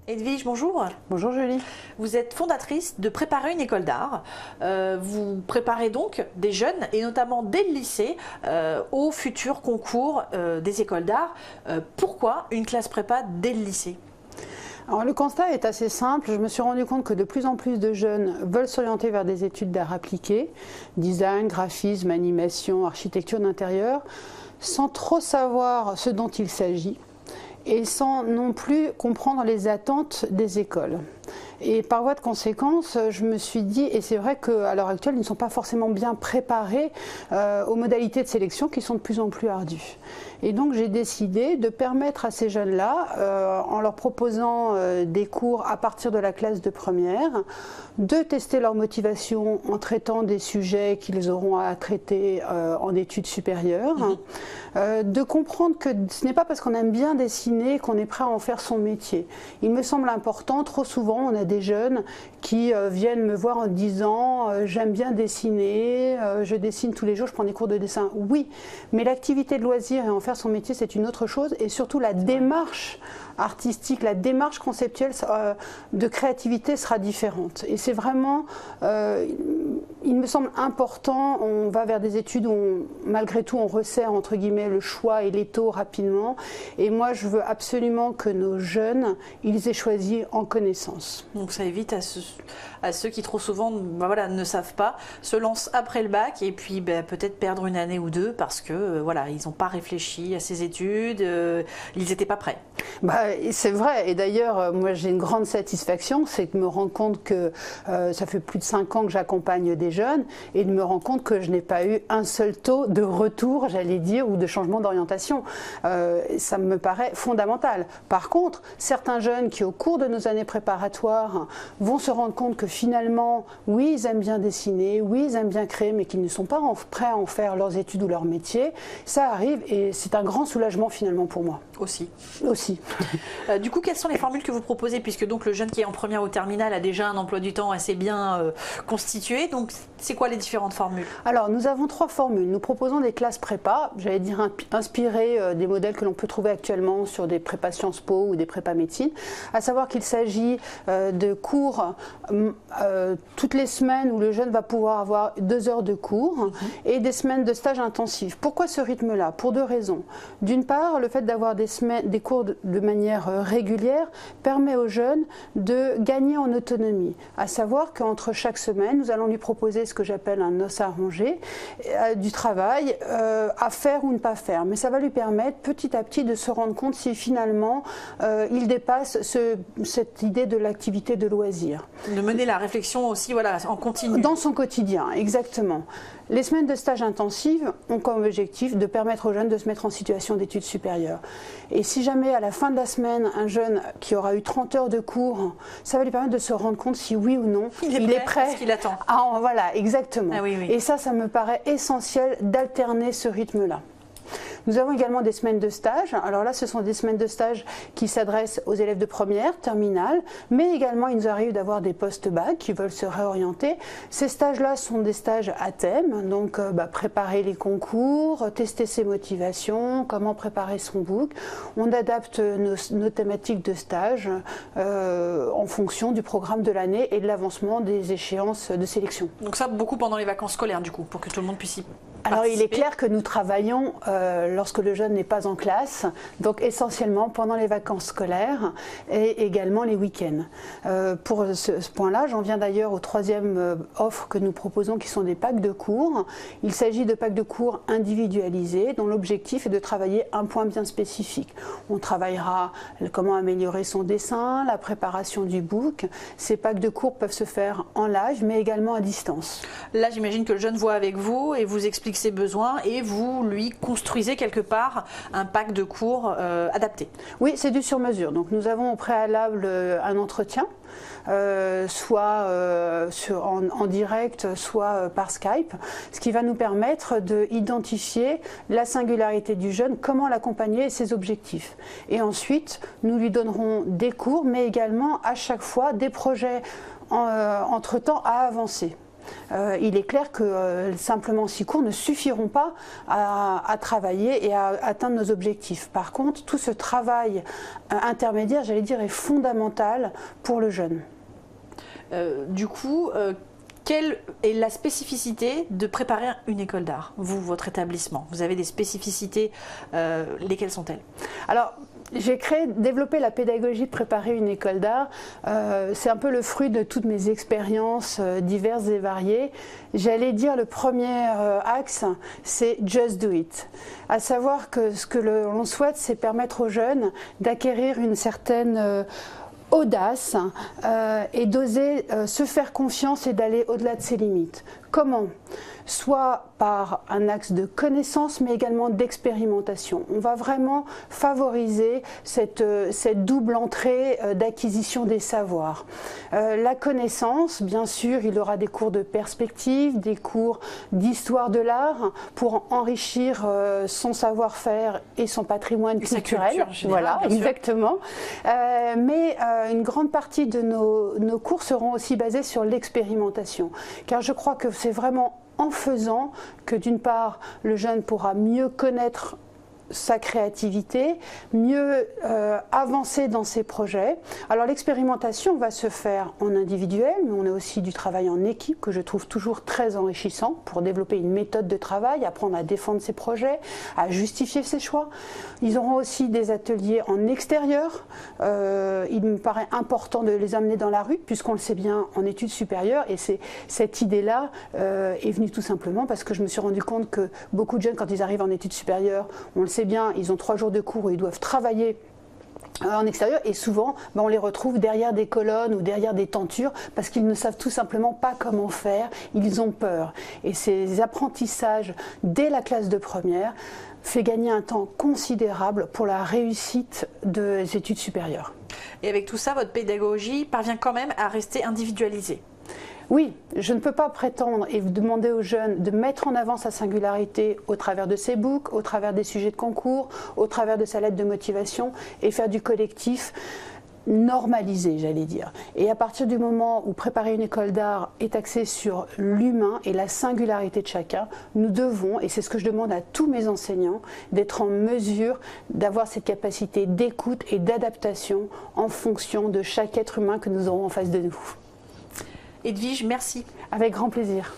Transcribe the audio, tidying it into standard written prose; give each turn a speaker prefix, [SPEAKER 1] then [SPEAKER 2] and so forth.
[SPEAKER 1] Edwige, bonjour.
[SPEAKER 2] Bonjour Julie.
[SPEAKER 1] Vous êtes fondatrice de Préparer une école d'art. Vous préparez donc des jeunes, et notamment dès le lycée, au futur concours des écoles d'art. Pourquoi une classe prépa dès le lycée ?
[SPEAKER 2] Alors, le constat est assez simple. Je me suis rendu compte que de plus en plus de jeunes veulent s'orienter vers des études d'art appliqué, design, graphisme, animation, architecture d'intérieur, sans trop savoir ce dont il s'agit et sans non plus comprendre les attentes des écoles. Et par voie de conséquence, je me suis dit, et c'est vrai qu'à l'heure actuelle, ils ne sont pas forcément bien préparés aux modalités de sélection qui sont de plus en plus ardues. Et donc j'ai décidé de permettre à ces jeunes-là, en leur proposant des cours à partir de la classe de première, de tester leur motivation en traitant des sujets qu'ils auront à traiter en études supérieures, de comprendre que ce n'est pas parce qu'on aime bien dessiner qu'on est prêt à en faire son métier. Il me semble important, trop souvent on a des jeunes qui viennent me voir en disant j'aime bien dessiner, je dessine tous les jours, je prends des cours de dessin. Oui, mais l'activité de loisir et en faire son métier, c'est une autre chose, et surtout la démarche artistique, la démarche conceptuelle de créativité sera différente. Et c'est vraiment, il me semble important, on va vers des études où malgré tout on resserre entre guillemets le choix et l'étau rapidement, et moi je veux absolument que nos jeunes, ils aient choisi en connaissance.
[SPEAKER 1] Donc ça évite à ceux qui trop souvent ne savent pas, se lancent après le bac et puis peut-être perdre une année ou deux parce que ils n'ont pas réfléchi à ces études, ils n'étaient pas prêts.
[SPEAKER 2] C'est vrai, et d'ailleurs moi j'ai une grande satisfaction, c'est de me rendre compte que ça fait plus de 5 ans que j'accompagne des jeunes et de me rendre compte que je n'ai pas eu un seul taux de retour, j'allais dire, ou de changement d'orientation. Ça me paraît fondamental. Par contre, certains jeunes qui au cours de nos années préparatoires vont se rendre compte que finalement, oui, ils aiment bien dessiner, oui, ils aiment bien créer, mais qu'ils ne sont pas prêts à en faire leurs études ou leur métier, ça arrive et c'est un grand soulagement finalement pour moi.
[SPEAKER 1] Aussi.
[SPEAKER 2] Du
[SPEAKER 1] coup, quelles sont les formules que vous proposez, puisque donc le jeune qui est en première ou terminale a déjà un emploi du temps assez bien constitué, donc c'est quoi les différentes formules?
[SPEAKER 2] Alors, nous avons 3 formules. Nous proposons des classes prépa, j'allais dire inspirées des modèles que l'on peut trouver actuellement sur des prépas Sciences Po ou des prépas médecine, à savoir qu'il s'agit de cours toutes les semaines où le jeune va pouvoir avoir 2 heures de cours et des semaines de stage intensif. Pourquoi ce rythme-là? Pour 2 raisons. D'une part, le fait d'avoir des cours de manière régulière permet aux jeunes de gagner en autonomie, à savoir qu'entre chaque semaine, nous allons lui proposer ce que j'appelle un os à ronger, du travail à faire ou ne pas faire. Mais ça va lui permettre petit à petit de se rendre compte si finalement il dépasse cette idée de l'activité de loisir.
[SPEAKER 1] De mener la réflexion aussi en continu.
[SPEAKER 2] Dans son quotidien, exactement. Les semaines de stage intensives ont comme objectif de permettre aux jeunes de se mettre en situation d'études supérieures. Et si jamais à la fin de la semaine, un jeune qui aura eu 30 heures de cours, ça va lui permettre de se rendre compte si oui ou non il est prêt.
[SPEAKER 1] Ce qu'il attend.
[SPEAKER 2] Voilà, exactement.
[SPEAKER 1] Ah, oui.
[SPEAKER 2] Et ça me paraît essentiel d'alterner ce rythme-là. Nous avons également des semaines de stage. Alors là, ce sont des semaines de stage qui s'adressent aux élèves de première, terminale, mais également il nous arrive d'avoir des post-bac qui veulent se réorienter. Ces stages-là sont des stages à thème, donc préparer les concours, tester ses motivations, comment préparer son book. On adapte nos thématiques de stage en fonction du programme de l'année et de l'avancement des échéances de sélection.
[SPEAKER 1] Donc ça, beaucoup pendant les vacances scolaires du coup, pour que tout le monde puisse y participer.
[SPEAKER 2] Alors il est clair que nous travaillons lorsque le jeune n'est pas en classe, donc essentiellement pendant les vacances scolaires et également les week-ends. Pour ce point-là, j'en viens d'ailleurs au 3e offre que nous proposons qui sont des packs de cours. Il s'agit de packs de cours individualisés dont l'objectif est de travailler un point bien spécifique. On travaillera comment améliorer son dessin, la préparation du book. Ces packs de cours peuvent se faire en live mais également à distance.
[SPEAKER 1] Là j'imagine que le jeune voit avec vous et vous explique ses besoins et vous lui construisez quelque part un pack de cours adapté.
[SPEAKER 2] Oui, c'est du sur-mesure. Donc nous avons au préalable un entretien, soit en direct, soit par Skype, ce qui va nous permettre d'identifier la singularité du jeune, comment l'accompagner et ses objectifs. Et ensuite, nous lui donnerons des cours, mais également à chaque fois des projets entre-temps à avancer. Il est clair que simplement 6 cours ne suffiront pas à travailler et à atteindre nos objectifs. Par contre, tout ce travail intermédiaire, j'allais dire, est fondamental pour le jeune.
[SPEAKER 1] Du coup, quelle est la spécificité de préparer une école d'art, vous, votre établissement? Vous avez des spécificités, lesquelles sont-elles? Alors,
[SPEAKER 2] j'ai développé la pédagogie de préparer une école d'art. C'est un peu le fruit de toutes mes expériences diverses et variées. J'allais dire le premier axe, c'est just do it. À savoir que ce que l'on souhaite, c'est permettre aux jeunes d'acquérir une certaine audace et d'oser se faire confiance et d'aller au-delà de ses limites. Comment? Soit par un axe de connaissance, mais également d'expérimentation. On va vraiment favoriser cette double entrée d'acquisition des savoirs. La connaissance, bien sûr, il aura des cours de perspective, des cours d'histoire de l'art pour enrichir son savoir-faire et son patrimoine culturel. Voilà, exactement. Mais une grande partie de nos cours seront aussi basés sur l'expérimentation, car je crois que c'est vraiment en faisant que d'une part le jeune pourra mieux connaître sa créativité, mieux avancer dans ses projets. Alors l'expérimentation va se faire en individuel, mais on a aussi du travail en équipe que je trouve toujours très enrichissant pour développer une méthode de travail, apprendre à défendre ses projets, à justifier ses choix. Ils auront aussi des ateliers en extérieur. Il me paraît important de les amener dans la rue, puisqu'on le sait bien en études supérieures, et cette idée-là est venue tout simplement parce que je me suis rendu compte que beaucoup de jeunes, quand ils arrivent en études supérieures, on le sait bien, ils ont 3 jours de cours où ils doivent travailler en extérieur et souvent on les retrouve derrière des colonnes ou derrière des tentures parce qu'ils ne savent tout simplement pas comment faire, ils ont peur. Et ces apprentissages dès la classe de première fait gagner un temps considérable pour la réussite des études supérieures.
[SPEAKER 1] Et avec tout ça, votre pédagogie parvient quand même à rester individualisée?
[SPEAKER 2] Oui, je ne peux pas prétendre et vous demander aux jeunes de mettre en avant sa singularité au travers de ses books, au travers des sujets de concours, au travers de sa lettre de motivation et faire du collectif normalisé, j'allais dire. Et à partir du moment où préparer une école d'art est axé sur l'humain et la singularité de chacun, nous devons, et c'est ce que je demande à tous mes enseignants, d'être en mesure d'avoir cette capacité d'écoute et d'adaptation en fonction de chaque être humain que nous aurons en face de nous.
[SPEAKER 1] Edwige, merci.
[SPEAKER 2] Avec grand plaisir.